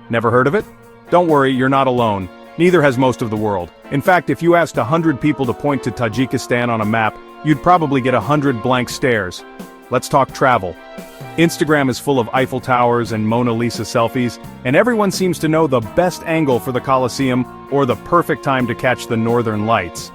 Never heard of it? Don't worry, you're not alone. Neither has most of the world. In fact, if you asked 100 people to point to Tajikistan on a map, you'd probably get 100 blank stares. Let's talk travel. Instagram is full of Eiffel Towers and Mona Lisa selfies, and everyone seems to know the best angle for the Colosseum or the perfect time to catch the northern lights.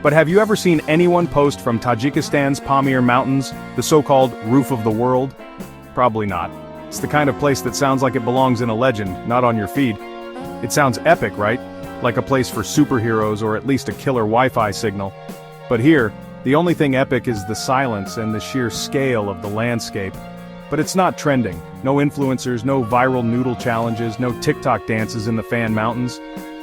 But have you ever seen anyone post from Tajikistan's Pamir Mountains, the so-called roof of the world? Probably not. It's the kind of place that sounds like it belongs in a legend, not on your feed. It sounds epic, right? Like a place for superheroes or at least a killer Wi-Fi signal. But here, the only thing epic is the silence and the sheer scale of the landscape. But it's not trending. No influencers, no viral noodle challenges, no TikTok dances in the Fan Mountains.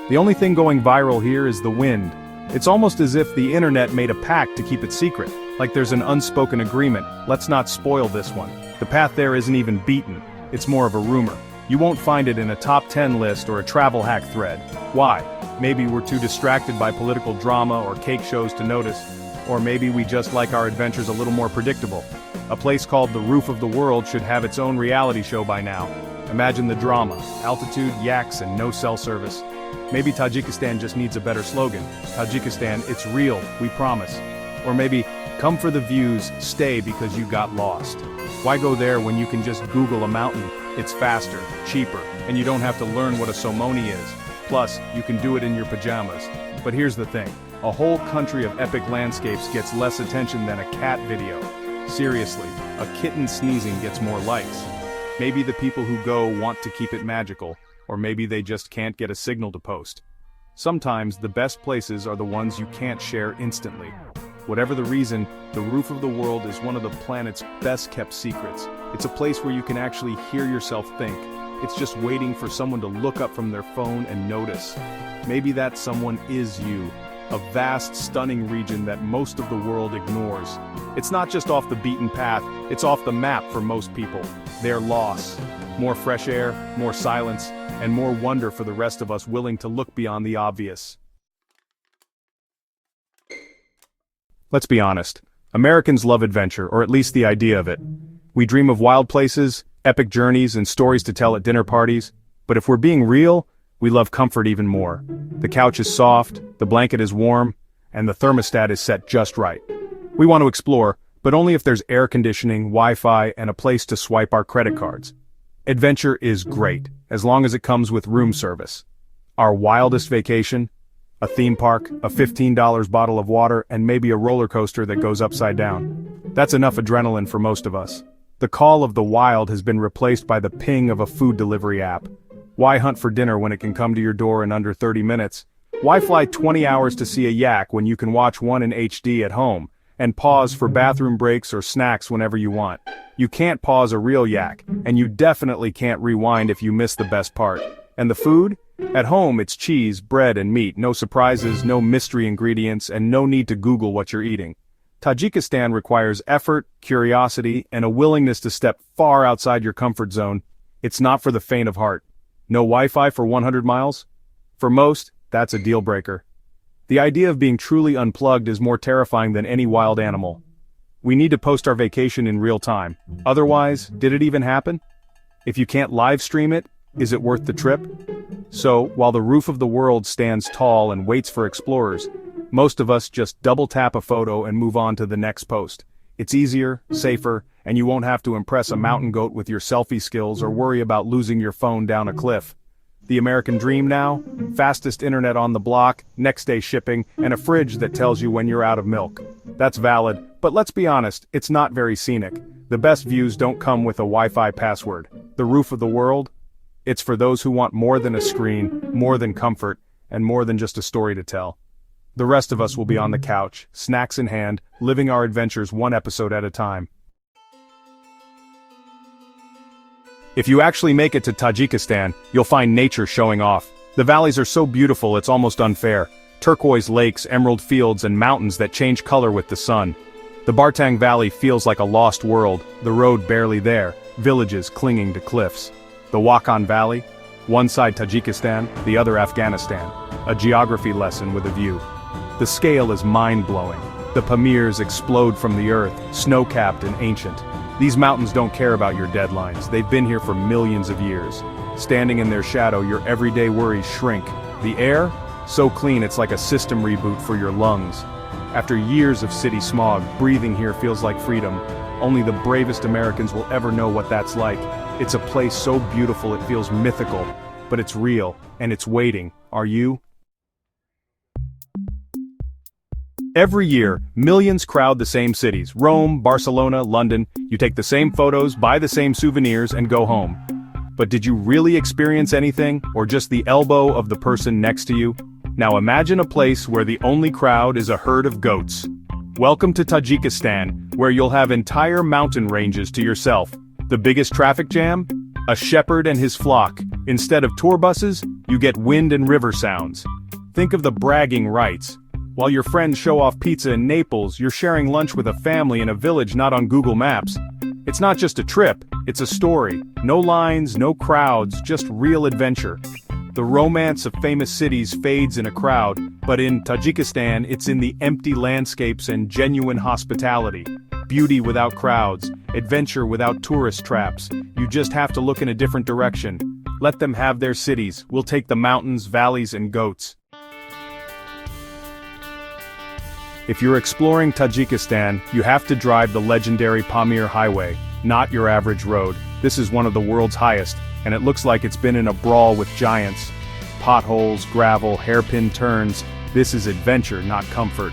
The only thing going viral here is the wind. It's almost as if the internet made a pact to keep it secret. Like there's an unspoken agreement, let's not spoil this one. The path there isn't even beaten. It's more of a rumor. You won't find it in a top 10 list or a travel hack thread. Why? Maybe we're too distracted by political drama or cake shows to notice. Or maybe we just like our adventures a little more predictable. A place called the Roof of the World should have its own reality show by now. Imagine the drama, altitude, yaks, and no cell service. Maybe Tajikistan just needs a better slogan. Tajikistan, it's real, we promise. Or maybe, come for the views, stay because you got lost. Why go there when you can just Google a mountain? It's faster, cheaper, and you don't have to learn what a somoni is. Plus, you can do it in your pajamas. But here's the thing, a whole country of epic landscapes gets less attention than a cat video. Seriously, a kitten sneezing gets more likes. Maybe the people who go want to keep it magical, or maybe they just can't get a signal to post. Sometimes the best places are the ones you can't share instantly. Whatever the reason, the Roof of the World is one of the planet's best-kept secrets. It's a place where you can actually hear yourself think. It's just waiting for someone to look up from their phone and notice. Maybe that someone is you. A vast, stunning region that most of the world ignores. It's not just off the beaten path, it's off the map for most people. They're lost. More fresh air, more silence, and more wonder for the rest of us willing to look beyond the obvious. Let's be honest. Americans love adventure, or at least the idea of it. We dream of wild places, epic journeys, and stories to tell at dinner parties. But if we're being real, we love comfort even more. The couch is soft, the blanket is warm, and the thermostat is set just right. We want to explore, but only if there's air conditioning, Wi-Fi, and a place to swipe our credit cards. Adventure is great, as long as it comes with room service. Our wildest vacation? A theme park, a $15 bottle of water, and maybe a roller coaster that goes upside down. That's enough adrenaline for most of us. The call of the wild has been replaced by the ping of a food delivery app. Why hunt for dinner when it can come to your door in under 30 minutes? Why fly 20 hours to see a yak when you can watch one in HD at home, and pause for bathroom breaks or snacks whenever you want? You can't pause a real yak, and you definitely can't rewind if you miss the best part. And the food? At home it's cheese, bread, and meat, no surprises, no mystery ingredients, and no need to Google what you're eating. Tajikistan requires effort, curiosity, and a willingness to step far outside your comfort zone. It's not for the faint of heart. No Wi-Fi for 100 miles? For most, that's a deal breaker. The idea of being truly unplugged is more terrifying than any wild animal. We need to post our vacation in real time. Otherwise, did it even happen? If you can't live stream it, is it worth the trip? So, while the Roof of the World stands tall and waits for explorers, most of us just double tap a photo and move on to the next post. It's easier, safer, and you won't have to impress a mountain goat with your selfie skills or worry about losing your phone down a cliff. The American dream now? Fastest internet on the block, next day shipping, and a fridge that tells you when you're out of milk. That's valid, but let's be honest, it's not very scenic. The best views don't come with a Wi-Fi password. The Roof of the World? It's for those who want more than a screen, more than comfort, and more than just a story to tell. The rest of us will be on the couch, snacks in hand, living our adventures one episode at a time. If you actually make it to Tajikistan, you'll find nature showing off. The valleys are so beautiful it's almost unfair. Turquoise lakes, emerald fields, and mountains that change color with the sun. The Bartang Valley feels like a lost world, the road barely there, villages clinging to cliffs. The Wakhan Valley, one side Tajikistan, the other Afghanistan. A geography lesson with a view. The scale is mind-blowing. The Pamirs explode from the earth, snow-capped and ancient. These mountains don't care about your deadlines, they've been here for millions of years. Standing in their shadow, your everyday worries shrink. The air? So clean it's like a system reboot for your lungs. After years of city smog, breathing here feels like freedom. Only the bravest Americans will ever know what that's like. It's a place so beautiful it feels mythical, but it's real, and it's waiting. Are you? Every year, millions crowd the same cities: Rome, Barcelona, London. You take the same photos, buy the same souvenirs, and go home. But did you really experience anything, or just the elbow of the person next to you? Now imagine a place where the only crowd is a herd of goats. Welcome to Tajikistan, where you'll have entire mountain ranges to yourself. The biggest traffic jam? A shepherd and his flock. Instead of tour buses, you get wind and river sounds. Think of the bragging rights. While your friends show off pizza in Naples, you're sharing lunch with a family in a village not on Google Maps. It's not just a trip, it's a story. No lines, no crowds, just real adventure. The romance of famous cities fades in a crowd, but in Tajikistan it's in the empty landscapes and genuine hospitality. Beauty without crowds, adventure without tourist traps. You just have to look in a different direction. Let them have their cities, we'll take the mountains, valleys, and goats. If you're exploring Tajikistan, you have to drive the legendary Pamir Highway, not your average road. This is one of the world's highest, and it looks like it's been in a brawl with giants. Potholes, gravel, hairpin turns. This is adventure, not comfort.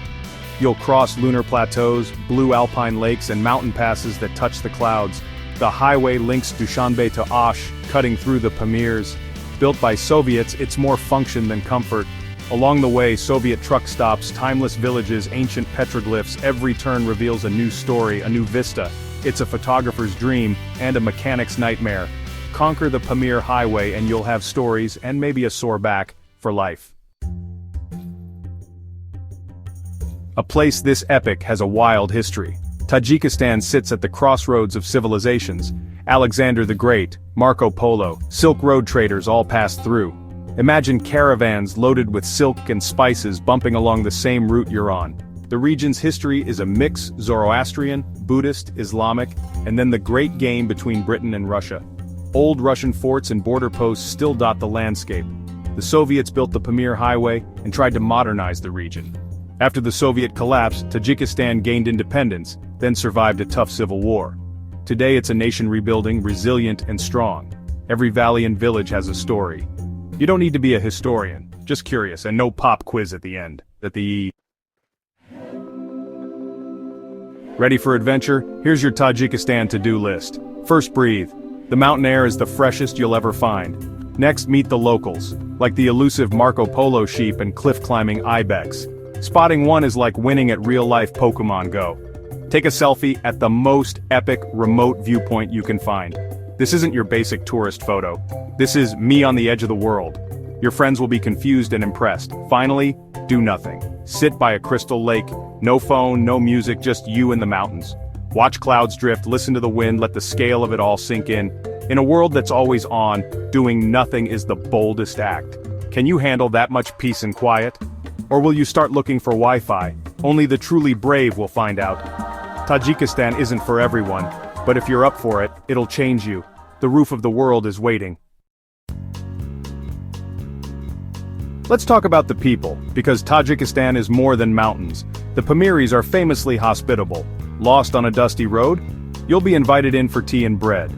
You'll cross lunar plateaus, blue alpine lakes, and mountain passes that touch the clouds. The highway links Dushanbe to Osh, cutting through the Pamirs. Built by Soviets, it's more function than comfort. Along the way, Soviet truck stops, timeless villages, ancient petroglyphs. Every turn reveals a new story, a new vista. It's a photographer's dream, and a mechanic's nightmare. Conquer the Pamir Highway and you'll have stories, and maybe a sore back, for life. A place this epic has a wild history. Tajikistan sits at the crossroads of civilizations. Alexander the Great, Marco Polo, Silk Road traders all passed through. Imagine caravans loaded with silk and spices bumping along the same route you're on. The region's history is a mix: Zoroastrian, Buddhist, Islamic, and then the great game between Britain and Russia. Old Russian forts and border posts still dot the landscape. The Soviets built the Pamir Highway and tried to modernize the region. After the Soviet collapse, Tajikistan gained independence, then survived a tough civil war. Today it's a nation rebuilding, resilient and strong. Every valley and village has a story. You don't need to be a historian, just curious, and no pop quiz at the end. Ready for adventure? Here's your Tajikistan to-do list. First, breathe. The mountain air is the freshest you'll ever find. Next, meet the locals, like the elusive Marco Polo sheep and cliff-climbing ibex. Spotting one is like winning at real-life Pokemon Go. Take a selfie at the most epic, remote viewpoint you can find. This isn't your basic tourist photo. This is me on the edge of the world. Your friends will be confused and impressed. Finally, do nothing. Sit by a crystal lake. No phone, no music, just you and the mountains. Watch clouds drift, listen to the wind, let the scale of it all sink in. In a world that's always on, doing nothing is the boldest act. Can you handle that much peace and quiet? Or will you start looking for Wi-Fi? Only the truly brave will find out. Tajikistan isn't for everyone, but if you're up for it, it'll change you. The roof of the world is waiting. Let's talk about the people, because Tajikistan is more than mountains. The Pamiris are famously hospitable. Lost on a dusty road? You'll be invited in for tea and bread.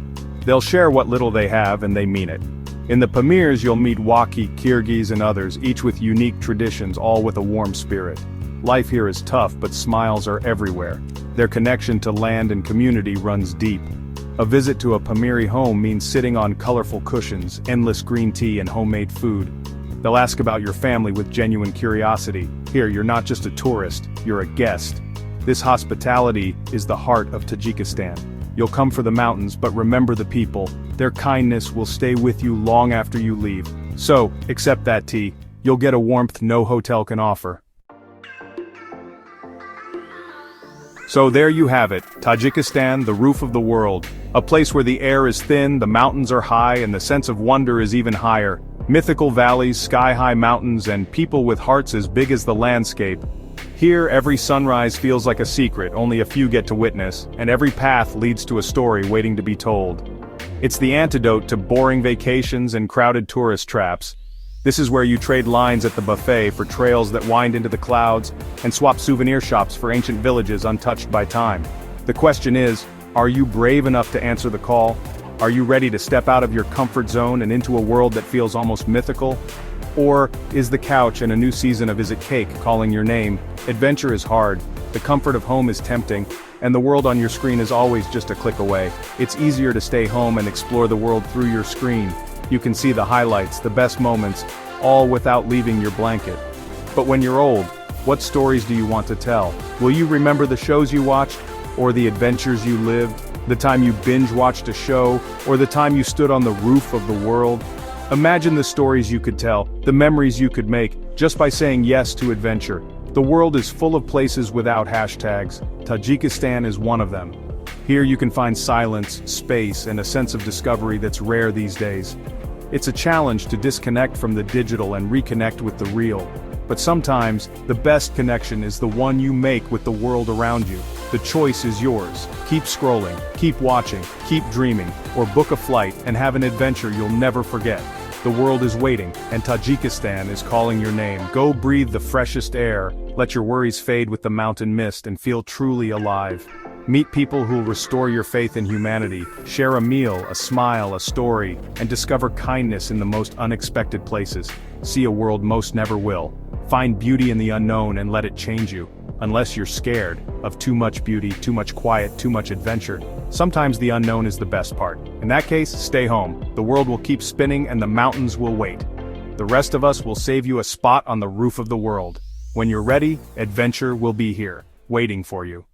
They'll share what little they have and they mean it. In the Pamirs you'll meet Waki, Kyrgyz and others, each with unique traditions, all with a warm spirit. Life here is tough, but smiles are everywhere. Their connection to land and community runs deep. A visit to a Pamiri home means sitting on colorful cushions, endless green tea and homemade food. They'll ask about your family with genuine curiosity. Here, you're not just a tourist, you're a guest. This hospitality is the heart of Tajikistan. You'll come for the mountains, but remember the people. Their kindness will stay with you long after you leave. So, accept that tea. You'll get a warmth no hotel can offer. So there you have it, Tajikistan, the roof of the world. A place where the air is thin, the mountains are high, and the sense of wonder is even higher. Mythical valleys, sky-high mountains, and people with hearts as big as the landscape. Here, every sunrise feels like a secret only a few get to witness, and every path leads to a story waiting to be told. It's the antidote to boring vacations and crowded tourist traps. This is where you trade lines at the buffet for trails that wind into the clouds, and swap souvenir shops for ancient villages untouched by time. The question is, are you brave enough to answer the call? Are you ready to step out of your comfort zone and into a world that feels almost mythical? Or is the couch and a new season of Is It Cake calling your name? Adventure is hard, the comfort of home is tempting, and the world on your screen is always just a click away. It's easier to stay home and explore the world through your screen. You can see the highlights, the best moments, all without leaving your blanket. But when you're old, what stories do you want to tell? Will you remember the shows you watched? Or the adventures you lived? The time you binge-watched a show? Or the time you stood on the roof of the world? Imagine the stories you could tell, the memories you could make, just by saying yes to adventure. The world is full of places without hashtags. Tajikistan is one of them. Here you can find silence, space, and a sense of discovery that's rare these days. It's a challenge to disconnect from the digital and reconnect with the real. But sometimes, the best connection is the one you make with the world around you. The choice is yours. Keep scrolling, keep watching, keep dreaming, or book a flight and have an adventure you'll never forget. The world is waiting, and Tajikistan is calling your name. Go breathe the freshest air, let your worries fade with the mountain mist and feel truly alive. Meet people who'll restore your faith in humanity, share a meal, a smile, a story, and discover kindness in the most unexpected places. See a world most never will. Find beauty in the unknown and let it change you. Unless you're scared of too much beauty, too much quiet, too much adventure. Sometimes the unknown is the best part. In that case, stay home. The world will keep spinning and the mountains will wait. The rest of us will save you a spot on the roof of the world. When you're ready, adventure will be here, waiting for you.